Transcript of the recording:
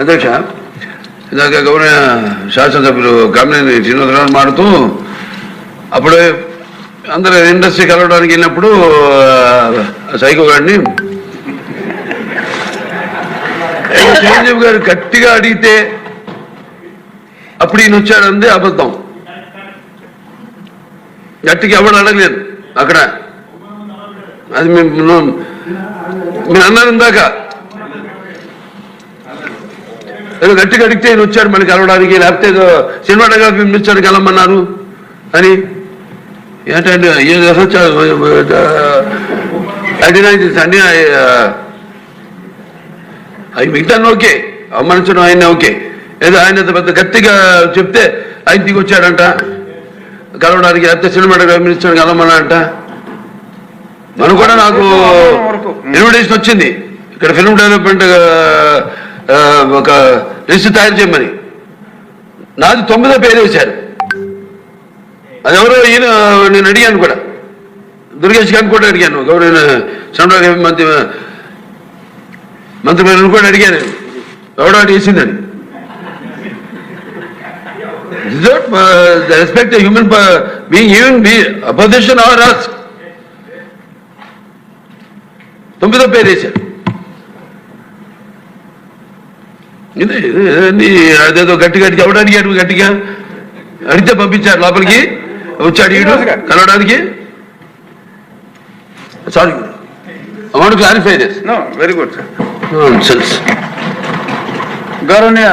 అధ్యక్ష, ఇందాక గౌరవ శాసనసభ్యులు కామినేని శ్రీనివాసరావు మాడుతూ అప్పుడే అందరూ ఇండస్ట్రీ కలవడానికి వెళ్ళినప్పుడు సైకో గారిని చిరంజీవి గారు గట్టిగా అడిగితే అప్పుడు ఈయన వచ్చాడంది అబద్ధం. గట్టిగా ఎవడు అడగలేదు అక్కడ. అది మీరు అన్నారు ఇందాక, ఏదో గట్టిగా అడిగితే ఈయన వచ్చాడు మళ్ళీ కలవడానికి, లేకపోతే ఏదో సినిమాటోగ్రఫీ మినిస్టర్ కలవమన్నారు అని. ఏంటంటే అన్ని అవి మిగతా ఓకే, అవమానించడం ఆయన ఓకే. ఏదో ఆయన పెద్ద గట్టిగా చెప్తే ఆయన దిగి వచ్చాడంట కలవడానికి, లేకపోతే సినిమాటోగ్రఫీ మినిస్టర్ కలవమన్నాడంట. మనం కూడా నాకు ఇన్విటేషన్ వచ్చింది ఇక్కడ ఫిల్మ్ డెవలప్మెంట్ ఒక లిస్ట్ తయారు చేయమని. నాది 9వ పేరు వేశారు. అది ఎవరో ఈయన నేను అడిగాను కూడా, దుర్గేష్ గారిని కూడా అడిగాను, గౌరవ సినిమాటోగ్రఫీ మంత్రి కూడా అడిగాను ఎవడో వేసిందని. Respect human being, even be opposition or us. 9వ పేరు వేశారు. అదేదో గట్టిగా ఎవడు అడిగాడు, గట్టిగా అడిగితే పంపించారు లోపలికి, వచ్చి అడిగాడు కలవడానికి. Sorry, I want to clarify this. No, very good, sir. Nonsense. గౌరవనీయ